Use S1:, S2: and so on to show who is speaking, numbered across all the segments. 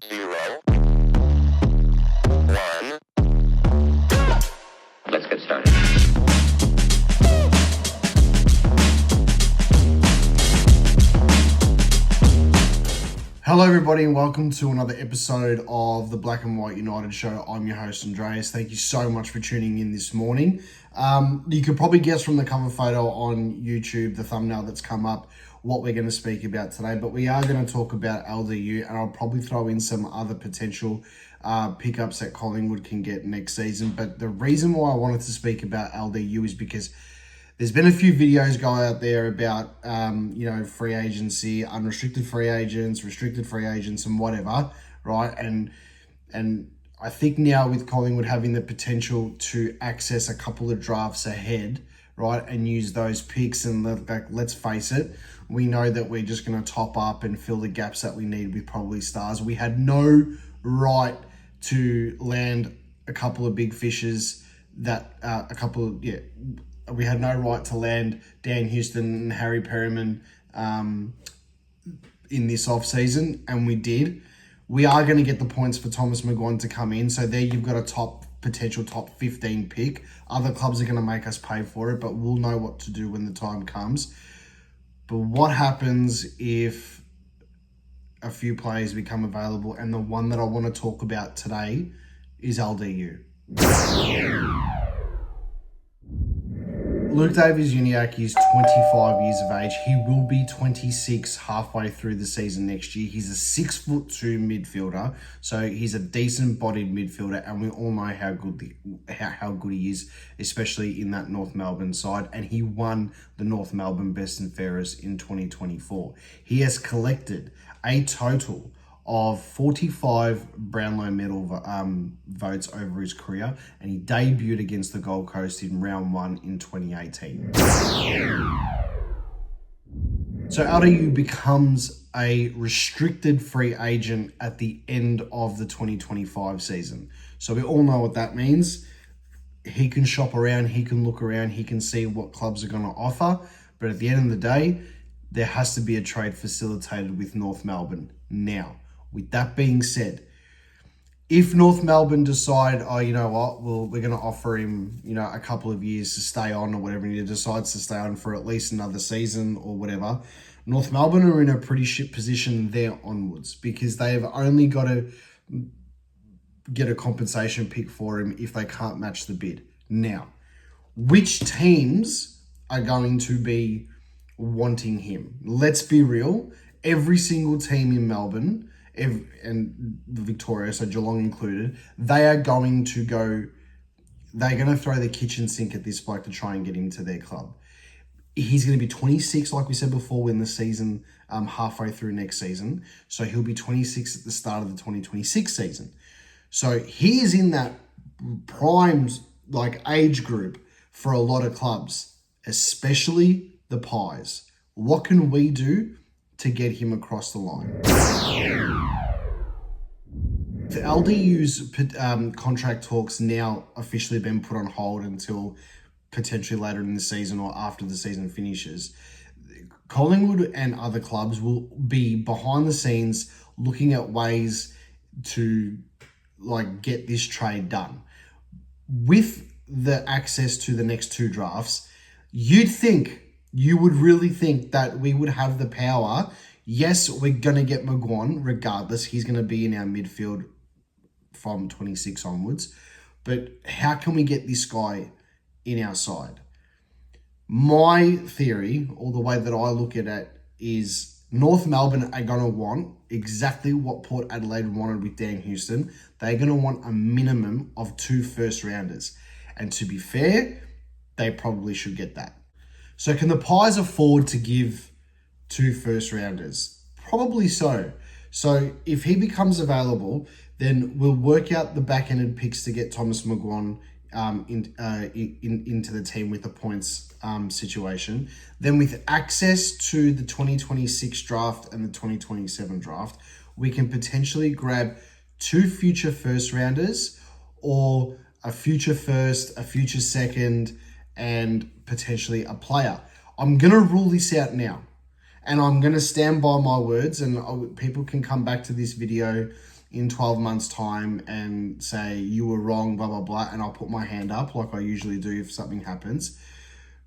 S1: 0, 1.
S2: Let's get started.
S3: Hello everybody and welcome to another episode of the Black and White United Show. I'm your host Andreas. Thank you so much for tuning in this morning. You could probably guess from the cover photo on YouTube, the thumbnail that's come up, what we're going to speak about today. But we are going to talk about LDU, and I'll probably throw in some other potential pickups that Collingwood can get next season. But the reason why I wanted to speak about LDU is because there's been a few videos go out there about, free agency, unrestricted free agents, restricted free agents, and whatever, right? And I think now with Collingwood having the potential to access a couple of drafts ahead, right, and use those picks, and let's face it, we know that we're just going to top up and fill the gaps that we need with probably stars. We had no right to land a couple of big fishes we had no right to land Dan Houston and Harry Perryman in this offseason, and we did. We are going to get the points for Thomas McGuan to come in, so there you've got a potential top 15 pick. Other clubs are going to make us pay for it, but we'll know what to do when the time comes. But what happens if a few players become available? And the one that I want to talk about today is LDU. Luke Davies Uniacke is 25 years of age. He will be 26 halfway through the season next year. He's a 6'2" midfielder, so he's a decent bodied midfielder, and we all know how good he is, especially in that North Melbourne side. And he won the North Melbourne Best and Fairest in 2024. He has collected a total of 45 Brownlow medal votes over his career, and he debuted against the Gold Coast in round 1 in 2018. So LDU becomes a restricted free agent at the end of the 2025 season. So we all know what that means. He can shop around, he can look around, he can see what clubs are going to offer, but at the end of the day, there has to be a trade facilitated with North Melbourne now. With that being said, if North Melbourne decide, oh, you know what, well, we're going to offer him, a couple of years to stay on or whatever, and he decides to stay on for at least another season or whatever, North Melbourne are in a pretty shit position there onwards, because they have only got to get a compensation pick for him if they can't match the bid. Now, which teams are going to be wanting him? Let's be real. Every single team in Melbourne, and Victoria, so Geelong included, they're going to throw the kitchen sink at this bloke to try and get him to their club. He's going to be 26, like we said before, when the season, halfway through next season. So he'll be 26 at the start of the 2026 season. So he is in that prime, age group for a lot of clubs, especially the Pies. What can we do to get him across the line? The LDU's contract talks now officially been put on hold until potentially later in the season or after the season finishes. Collingwood and other clubs will be behind the scenes looking at ways to get this trade done. With the access to the next two drafts, you would really think that we would have the power. Yes, we're going to get McGuan regardless. He's going to be in our midfield from 26 onwards. But how can we get this guy in our side? My theory, or the way that I look at it, is North Melbourne are going to want exactly what Port Adelaide wanted with Dan Houston. They're going to want a minimum of 2 first-rounders. And to be fair, they probably should get that. So can the Pies afford to give 2 first-rounders? Probably so. So if he becomes available, then we'll work out the back-ended picks to get Thomas McGuan into the team with the points situation. Then with access to the 2026 draft and the 2027 draft, we can potentially grab 2 future first-rounders or a future first, a future second, and potentially a player. I'm going to rule this out now, and I'm going to stand by my words, and people can come back to this video in 12 months' time and say, you were wrong, blah, blah, blah, and I'll put my hand up like I usually do if something happens.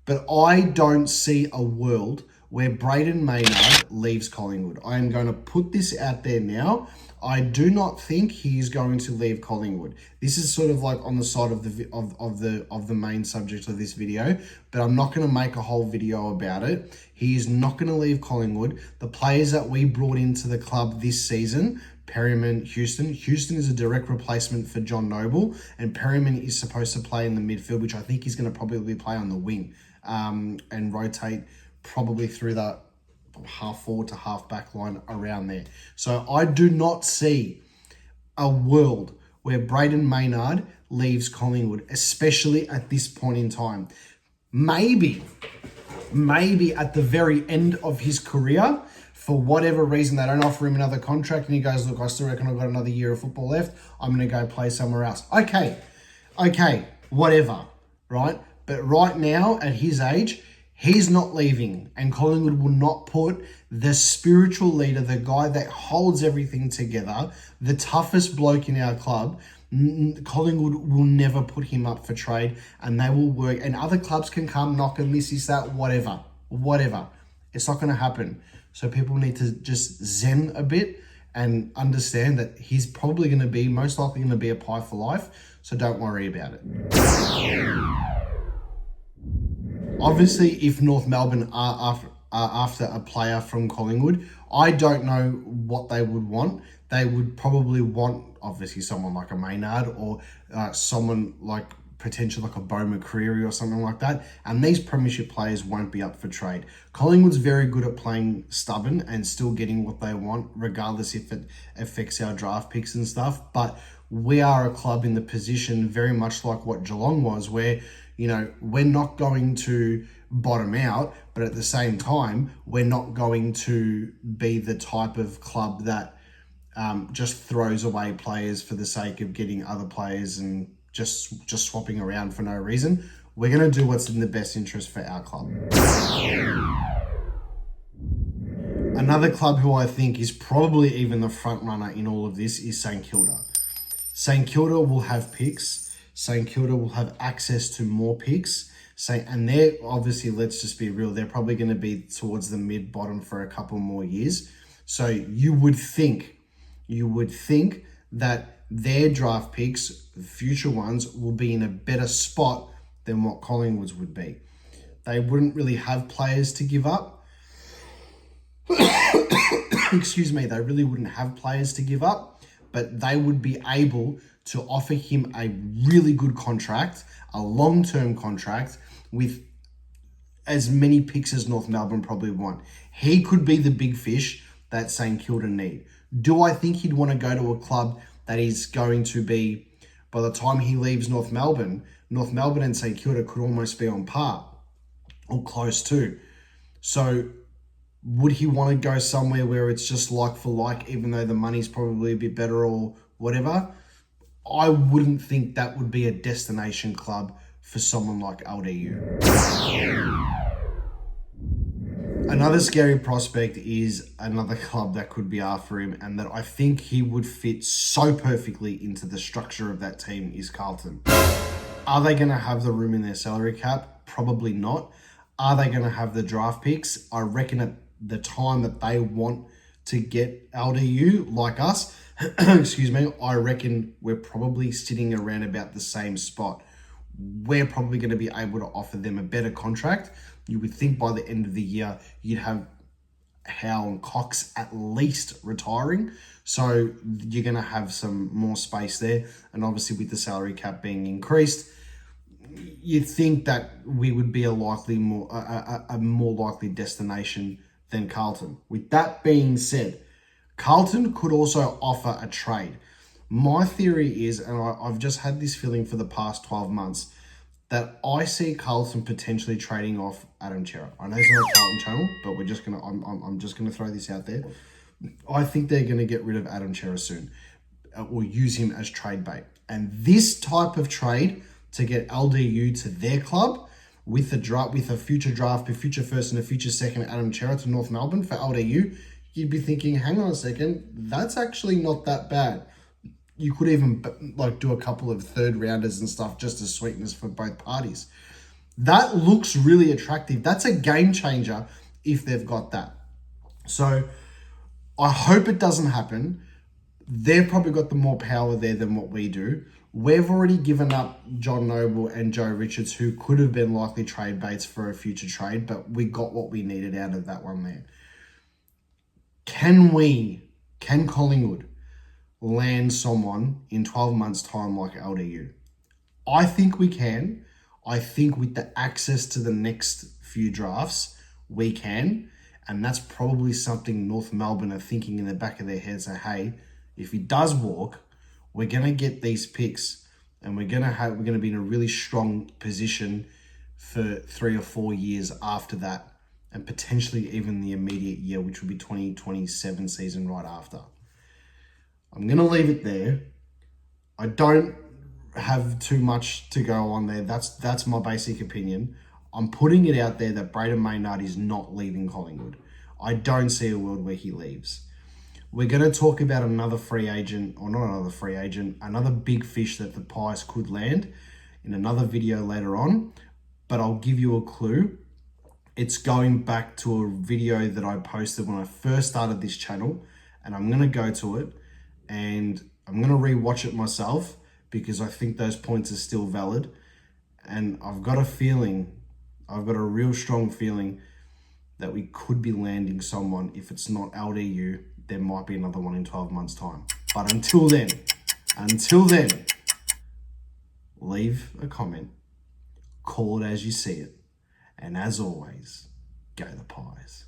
S3: But I don't see a world where Braden Maynard leaves Collingwood. I am going to put this out there now. I do not think he is going to leave Collingwood. This is sort of like on the side of the main subject of this video, but I'm not going to make a whole video about it. He is not going to leave Collingwood. The players that we brought into the club this season, Perryman, Houston is a direct replacement for John Noble, and Perryman is supposed to play in the midfield, which I think he's going to probably play on the wing, and rotate probably through that half forward to half back line around there. So I do not see a world where Braden Maynard leaves Collingwood, especially at this point in time. Maybe at the very end of his career, for whatever reason, they don't offer him another contract and he goes, look, I still reckon I've got another year of football left. I'm going to go play somewhere else. Okay, whatever, right? But right now, at his age, he's not leaving, and Collingwood will not put the spiritual leader, the guy that holds everything together, the toughest bloke in our club. Collingwood will never put him up for trade, and they will work. And other clubs can come, knock him, this, that, whatever. It's not going to happen. So people need to just zen a bit and understand that he's probably going to be, most likely going to be a pie for life. So don't worry about it. Obviously, if North Melbourne are after a player from Collingwood, I don't know what they would want. They would probably want, obviously, someone like a Maynard or someone like potentially like a Bo McCreary or something like that. And these premiership players won't be up for trade. Collingwood's very good at playing stubborn and still getting what they want, regardless if it affects our draft picks and stuff. But we are a club in the position very much like what Geelong was, where, you know, we're not going to bottom out, but at the same time, we're not going to be the type of club that just throws away players for the sake of getting other players and just swapping around for no reason. We're going to do what's in the best interest for our club. Another club who I think is probably even the front runner in all of this is St Kilda. St Kilda will have picks. St Kilda will have access to more picks. And they're obviously, let's just be real, they're probably going to be towards the mid-bottom for a couple more years. So you would think that their draft picks, future ones, will be in a better spot than what Collingwood's would be. They wouldn't really have players to give up. Excuse me, they really wouldn't have players to give up, but they would be able to offer him a really good contract, a long-term contract, with as many picks as North Melbourne probably want. He could be the big fish that St Kilda need. Do I think he'd want to go to a club that is going to be, by the time he leaves North Melbourne and St Kilda could almost be on par or close to? So would he want to go somewhere where it's just like for like, even though the money's probably a bit better or whatever? I wouldn't think that would be a destination club for someone like LDU. Another scary prospect is another club that could be after him, and that I think he would fit so perfectly into the structure of that team, is Carlton. Are they going to have the room in their salary cap? Probably not. Are they going to have the draft picks? I reckon at the time that they want to get LDU, like us, excuse me, I reckon we're probably sitting around about the same spot. We're probably going to be able to offer them a better contract. You would think by the end of the year, you'd have Howe and Cox at least retiring. So you're going to have some more space there. And obviously with the salary cap being increased, you'd think that we would be a more likely destination than Carlton. With that being said, Carlton could also offer a trade. My theory is, and I've just had this feeling for the past 12 months, that I see Carlton potentially trading off Adam Chera. I know it's not a Carlton channel, but I'm just gonna throw this out there. I think they're gonna get rid of Adam Chera soon, or use him as trade bait. And this type of trade to get LDU to their club with a future draft, a future first and a future second Adam Chera to North Melbourne for LDU, you'd be thinking, hang on a second, that's actually not that bad. you could even like do a couple of third rounders and stuff just as sweeteners for both parties. That looks really attractive. That's a game changer if they've got that. So I hope it doesn't happen. They've probably got the more power there than what we do. We've already given up John Noble and Joe Richards, who could have been likely trade baits for a future trade, but we got what we needed out of that one there. Can Collingwood land someone in 12 months' time like LDU? I think we can. I think with the access to the next few drafts, we can. And that's probably something North Melbourne are thinking in the back of their heads. Say, hey, if he does walk, we're going to get these picks and we're going to be in a really strong position for 3 or 4 years after that, and potentially even the immediate year, which would be 2027 season right after. I'm going to leave it there. I don't have too much to go on there. That's my basic opinion. I'm putting it out there that Braden Maynard is not leaving Collingwood. I don't see a world where he leaves. We're going to talk about another free agent, or not another free agent, another big fish that the Pies could land in another video later on. But I'll give you a clue. It's going back to a video that I posted when I first started this channel. And I'm going to go to it and I'm going to rewatch it myself because I think those points are still valid. And I've got a real strong feeling that we could be landing someone. If it's not LDU, there might be another one in 12 months' time. But until then, leave a comment, call it as you see it, and as always, go the Pies.